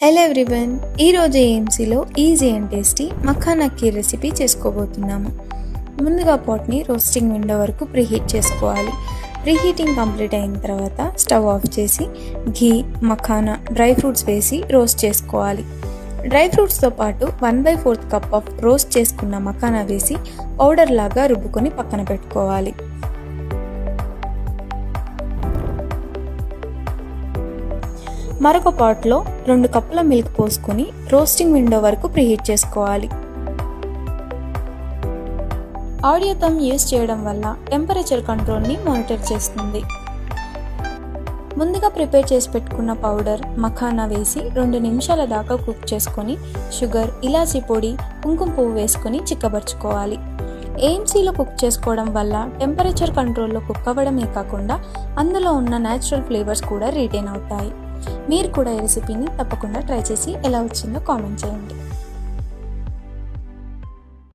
Hello everyone, ఈరోజు ఏఎంసీలో easy and tasty makhana kheer recipe చేసుకోబోతున్నాము. ముందుగా పాట్ని రోస్టింగ్ విండో వరకు ప్రీహీట్ చేసుకోవాలి. ప్రీహీటింగ్ కంప్లీట్ అయిన తర్వాత స్టవ్ ఆఫ్ చేసి ఘీ, మఖానా, డ్రై ఫ్రూట్స్ వేసి రోస్ట్ చేసుకోవాలి. డ్రై ఫ్రూట్స్తో పాటు 1/4 కప్ ఆఫ్ రోస్ట్ చేసుకున్న మఖానా వేసి పౌడర్ లాగా రుబ్బుకొని పక్కన పెట్టుకోవాలి. మరొక పాట్లో 2 కప్పుల మిల్క్ పోసుకొని రోస్టింగ్ విండో వరకు ప్రీహీట్ చేసుకోవాలి. ఆడియో థంబ్ యూస్ చేయడం వల్ల టెంపరేచర్ కంట్రోల్ని మానిటర్ చేస్తుంది. ముందుగా ప్రిపేర్ చేసి పెట్టుకున్న పౌడర్, మఖానా వేసి 2 నిమిషాల దాకా కుక్ చేసుకొని షుగర్, ఇలాచీ పొడి, కుంకుమ పువ్వు వేసుకొని చిక్కబరుచుకోవాలి. ఏఎంసీలో కుక్ చేసుకోవడం వల్ల టెంపరేచర్ కంట్రోల్లో కుక్ అవ్వడమే కాకుండా అందులో ఉన్న న్యాచురల్ ఫ్లేవర్స్ కూడా రిటైన్ అవుతాయి. మీరు కూడా ఈ రెసిపీని తప్పకుండా ట్రై చేసి ఎలా వచ్చిందో కామెంట్ చేయండి.